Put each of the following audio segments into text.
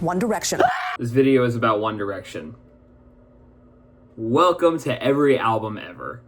One Direction. This video is about One Direction. Welcome to every album ever.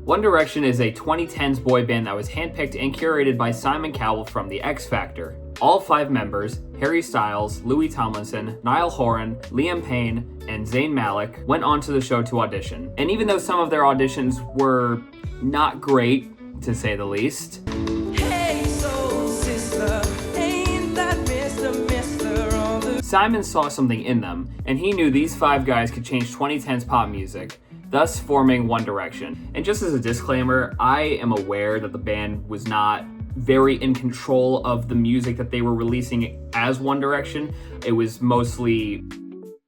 One Direction is a 2010s boy band that was handpicked and curated by Simon Cowell from The X Factor. All 5 members, Harry Styles, Louis Tomlinson, Niall Horan, Liam Payne, and Zayn Malik, went onto the show to audition. And even though some of their auditions were not great, to say the least, hey, soul sister, ain't that Mr. Simon saw something in them, and he knew these 5 guys could change 2010s pop music, thus forming One Direction. And just as a disclaimer, I am aware that the band was not very in control of the music that they were releasing as One Direction. It was mostly,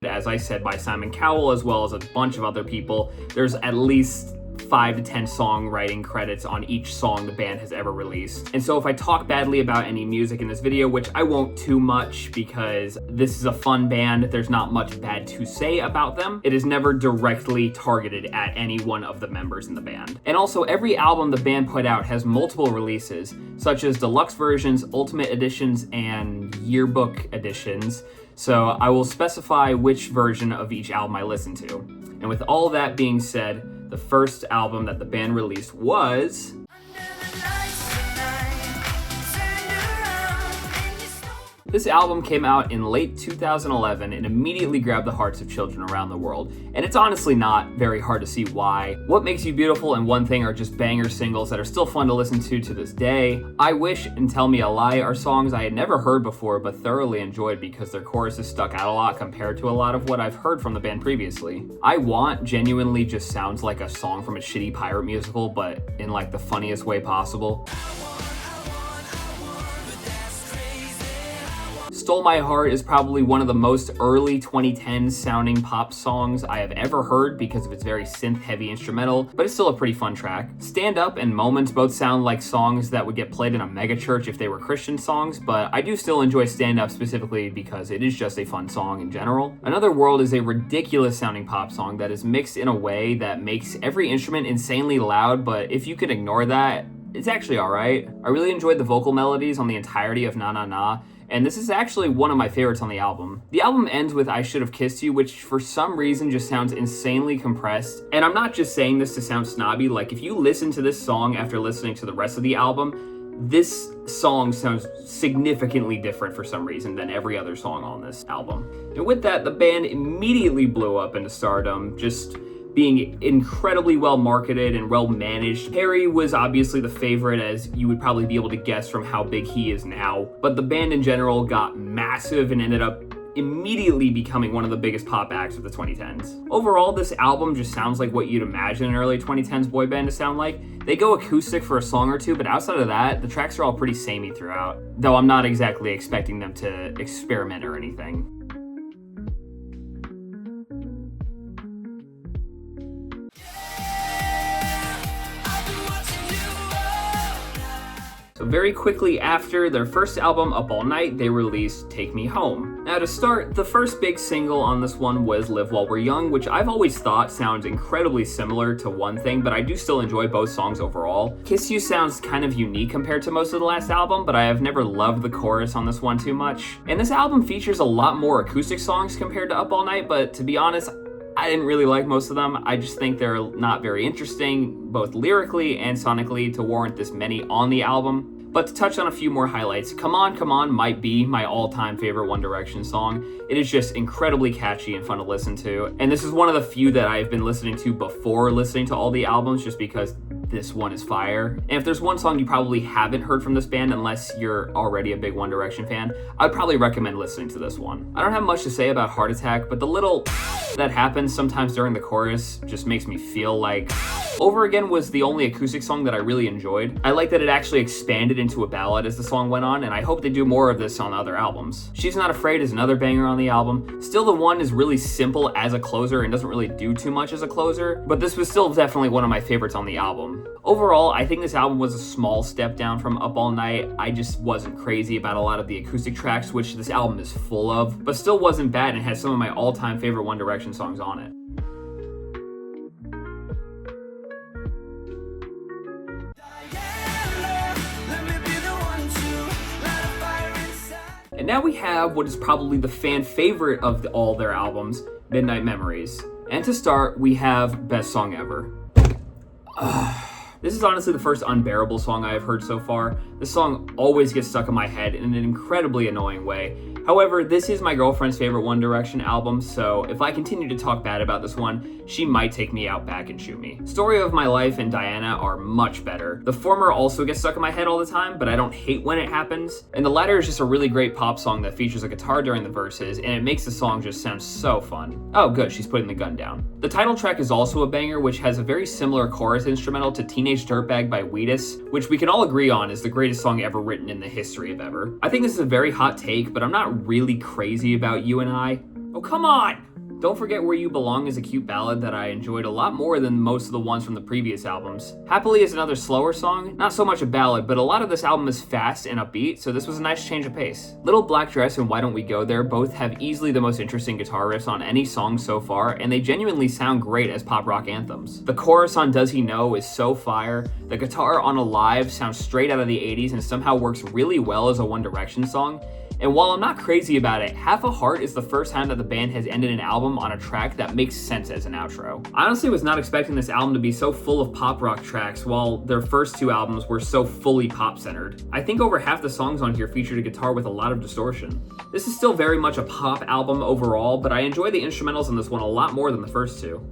as I said, by Simon Cowell as well as a bunch of other people. There's at least 5 to 10 songwriting credits on each song the band has ever released. And so if I talk badly about any music in this video, which I won't too much because this is a fun band, there's not much bad to say about them. It is never directly targeted at any one of the members in the band. And also, every album the band put out has multiple releases, such as deluxe versions, ultimate editions, and yearbook editions. So I will specify which version of each album I listen to. And with all that being said, the first album that the band released was This album came out in late 2011 and immediately grabbed the hearts of children around the world. And it's honestly not very hard to see why. What Makes You Beautiful and One Thing are just banger singles that are still fun to listen to this day. I Wish and Tell Me a Lie are songs I had never heard before but thoroughly enjoyed because their choruses stuck out a lot compared to a lot of what I've heard from the band previously. I Want genuinely just sounds like a song from a shitty pirate musical, but in like the funniest way possible. Stole My Heart is probably one of the most early 2010s sounding pop songs I have ever heard because of its very synth-heavy instrumental, but it's still a pretty fun track. Stand Up and Moments both sound like songs that would get played in a megachurch if they were Christian songs, but I do still enjoy Stand Up specifically because it is just a fun song in general. Another World is a ridiculous sounding pop song that is mixed in a way that makes every instrument insanely loud, but if you could ignore that, it's actually alright. I really enjoyed the vocal melodies on the entirety of Na Na Na, and this is actually one of my favorites on the album. The album ends with I Should Have Kissed You, which for some reason just sounds insanely compressed. And I'm not just saying this to sound snobby, like if you listen to this song after listening to the rest of the album, this song sounds significantly different for some reason than every other song on this album. And with that, the band immediately blew up into stardom, just being incredibly well marketed and well managed. Harry was obviously the favorite, as you would probably be able to guess from how big he is now, but the band in general got massive and ended up immediately becoming one of the biggest pop acts of the 2010s. Overall, this album just sounds like what you'd imagine an early 2010s boy band to sound like. They go acoustic for a song or two, but outside of that, the tracks are all pretty samey throughout, though I'm not exactly expecting them to experiment or anything. So very quickly after their first album, Up All Night, they released Take Me Home. Now to start, the first big single on this one was Live While We're Young, which I've always thought sounds incredibly similar to One Thing, but I do still enjoy both songs overall. Kiss You sounds kind of unique compared to most of the last album, but I have never loved the chorus on this one too much. And this album features a lot more acoustic songs compared to Up All Night, but to be honest, I didn't really like most of them. I just think they're not very interesting, both lyrically and sonically, to warrant this many on the album. But to touch on a few more highlights, Come On, Come On might be my all-time favorite One Direction song. It is just incredibly catchy and fun to listen to. And this is one of the few that I've been listening to before listening to all the albums, just because this one is fire. And if there's one song you probably haven't heard from this band, unless you're already a big One Direction fan, I'd probably recommend listening to this one. I don't have much to say about Heart Attack, but the little that happens sometimes during the chorus just makes me feel like Over Again was the only acoustic song that I really enjoyed. I like that it actually expanded into a ballad as the song went on, and I hope they do more of this on other albums. She's Not Afraid is another banger on the album. Still the One is really simple as a closer and doesn't really do too much as a closer, but this was still definitely one of my favorites on the album. Overall, I think this album was a small step down from Up All Night. I just wasn't crazy about a lot of the acoustic tracks, which this album is full of, but still wasn't bad and has some of my all-time favorite One Direction songs on it. And now we have what is probably the fan favorite of all their albums, Midnight Memories. And to start, we have Best Song Ever. This is honestly the first unbearable song I have heard so far. This song always gets stuck in my head in an incredibly annoying way. However, this is my girlfriend's favorite One Direction album, so if I continue to talk bad about this one, she might take me out back and shoot me. Story of My Life and Diana are much better. The former also gets stuck in my head all the time, but I don't hate when it happens. And the latter is just a really great pop song that features a guitar during the verses, and it makes the song just sound so fun. Oh good, she's putting the gun down. The title track is also a banger, which has a very similar chorus instrumental to Teenage Dirtbag by Wheatus, which we can all agree on is the greatest song ever written in the history of ever. I think this is a very hot take, but I'm not really crazy about You and I. Oh, come on! Don't Forget Where You Belong is a cute ballad that I enjoyed a lot more than most of the ones from the previous albums. Happily is another slower song, not so much a ballad, but a lot of this album is fast and upbeat, so this was a nice change of pace. Little Black Dress and Why Don't We Go There both have easily the most interesting guitar riffs on any song so far, and they genuinely sound great as pop rock anthems. The chorus on Does He Know is so fire, the guitar on Alive sounds straight out of the 80s and somehow works really well as a One Direction song. And while I'm not crazy about it, Half a Heart is the first time that the band has ended an album on a track that makes sense as an outro. I honestly was not expecting this album to be so full of pop rock tracks while their first two albums were so fully pop-centered. I think over half the songs on here featured a guitar with a lot of distortion. This is still very much a pop album overall, but I enjoy the instrumentals on this one a lot more than the first two.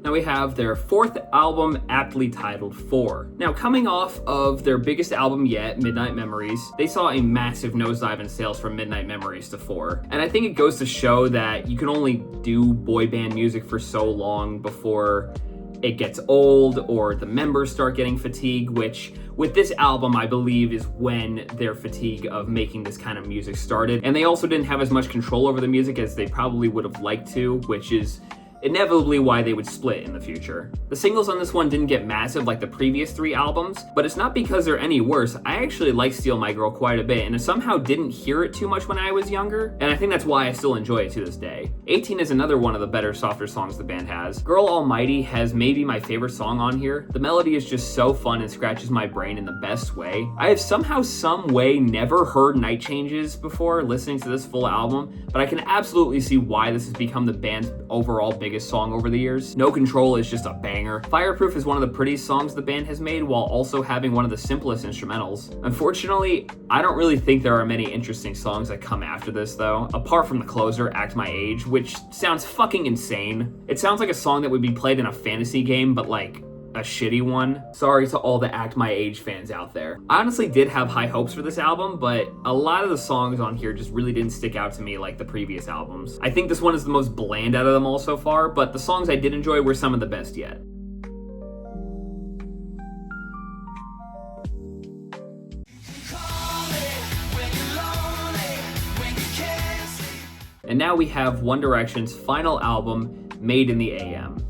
Now we have their fourth album, aptly titled 4. Now coming off of their biggest album yet, Midnight Memories, they saw a massive nosedive in sales from Midnight Memories to 4. And I think it goes to show that you can only do boy band music for so long before it gets old or the members start getting fatigue, which with this album I believe is when their fatigue of making this kind of music started. And they also didn't have as much control over the music as they probably would have liked to, which is inevitably why they would split in the future. The singles on this one didn't get massive like the previous 3 albums, but it's not because they're any worse. I actually like Steal My Girl quite a bit, and I somehow didn't hear it too much when I was younger, and I think that's why I still enjoy it to this day. 18 is another one of the better, softer songs the band has. Girl Almighty has maybe my favorite song on here. The melody is just so fun and scratches my brain in the best way. I have somehow, some way never heard Night Changes before listening to this full album, but I can absolutely see why this has become the band's overall biggest song over the years. No Control is just a banger. Fireproof is one of the prettiest songs the band has made while also having one of the simplest instrumentals. Unfortunately, I don't really think there are many interesting songs that come after this though, apart from the closer, Act My Age, which sounds fucking insane. It sounds like a song that would be played in a fantasy game, but like a shitty one. Sorry to all the Act My Age fans out there. I honestly did have high hopes for this album, but a lot of the songs on here just really didn't stick out to me like the previous albums. I think this one is the most bland out of them all so far, but the songs I did enjoy were some of the best yet. And now we have One Direction's final album, Made in the A.M.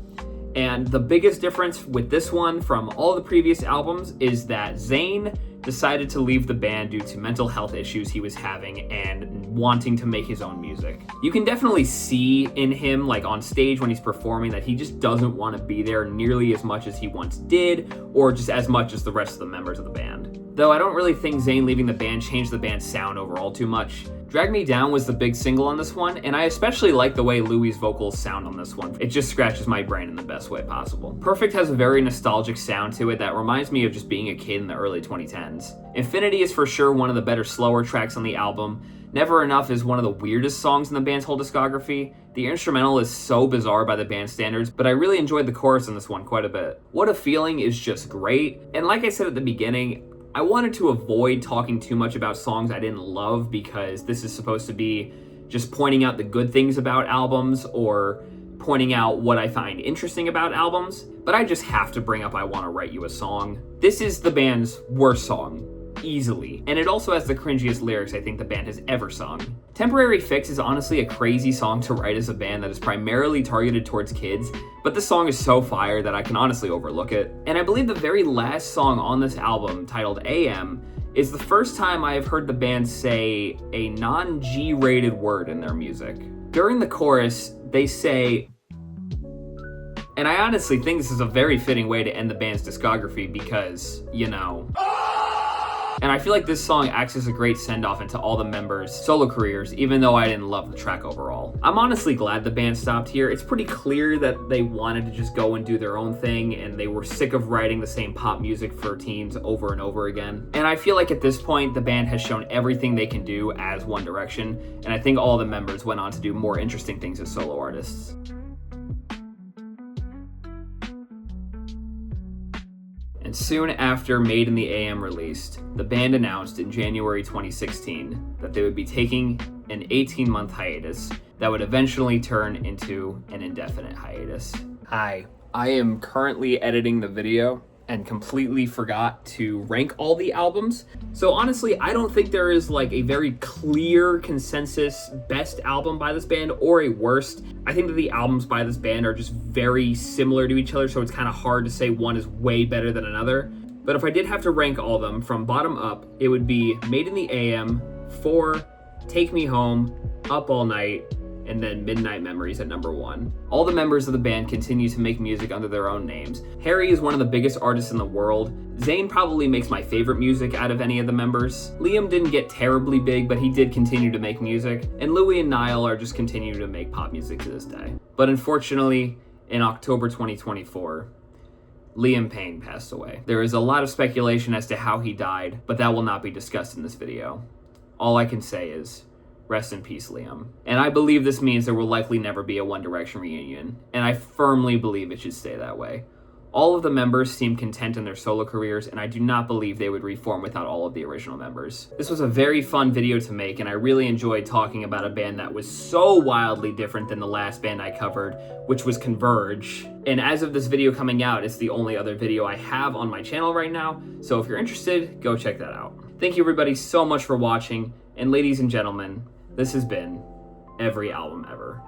And the biggest difference with this one from all the previous albums is that Zayn decided to leave the band due to mental health issues he was having and wanting to make his own music. You can definitely see in him, like on stage when he's performing, that he just doesn't want to be there nearly as much as he once did, or just as much as the rest of the members of the band. Though I don't really think Zayn leaving the band changed the band's sound overall too much. Drag Me Down was the big single on this one, and I especially like the way Louis' vocals sound on this one. It just scratches my brain in the best way possible. Perfect has a very nostalgic sound to it that reminds me of just being a kid in the early 2010s. Infinity is for sure one of the better slower tracks on the album. Never Enough is one of the weirdest songs in the band's whole discography. The instrumental is so bizarre by the band standards, but I really enjoyed the chorus on this one quite a bit. What a Feeling is just great, and like I said at the beginning, I wanted to avoid talking too much about songs I didn't love because this is supposed to be just pointing out the good things about albums or pointing out what I find interesting about albums, but I just have to bring up I Wanna Write You a Song. This is the band's worst song, easily, and it also has the cringiest lyrics I think the band has ever sung. Temporary Fix is honestly a crazy song to write as a band that is primarily targeted towards kids, but this song is so fire that I can honestly overlook it. And I believe the very last song on this album, titled A.M., is the first time I have heard the band say a non-G-rated word in their music. During the chorus, they say, And I honestly think this is a very fitting way to end the band's discography because, you know. And I feel like this song acts as a great send-off into all the members' solo careers, even though I didn't love the track overall. I'm honestly glad the band stopped here. It's pretty clear that they wanted to just go and do their own thing, and they were sick of writing the same pop music for teens over and over again. And I feel like at this point, the band has shown everything they can do as One Direction, and I think all the members went on to do more interesting things as solo artists. And soon after Made in the A.M. released, the band announced in January 2016 that they would be taking an 18-month hiatus that would eventually turn into an indefinite hiatus. Hi, I am currently editing the video and completely forgot to rank all the albums. So honestly, I don't think there is like a very clear consensus best album by this band or a worst. I think that the albums by this band are just very similar to each other, so it's kind of hard to say one is way better than another. But if I did have to rank all of them from bottom up, it would be Made in the A.M., 4, Take Me Home, Up All Night, and then Midnight Memories at number 1. All the members of the band continue to make music under their own names. Harry is one of the biggest artists in the world. Zayn probably makes my favorite music out of any of the members. Liam didn't get terribly big, but he did continue to make music. And Louis and Niall are just continuing to make pop music to this day. But unfortunately, in October 2024, Liam Payne passed away. There is a lot of speculation as to how he died, but that will not be discussed in this video. All I can say is, rest in peace, Liam. And I believe this means there will likely never be a One Direction reunion, and I firmly believe it should stay that way. All of the members seem content in their solo careers, and I do not believe they would reform without all of the original members. This was a very fun video to make, and I really enjoyed talking about a band that was so wildly different than the last band I covered, which was Converge. And as of this video coming out, it's the only other video I have on my channel right now, so if you're interested, go check that out. Thank you everybody so much for watching, and ladies and gentlemen, this has been Every Album Ever.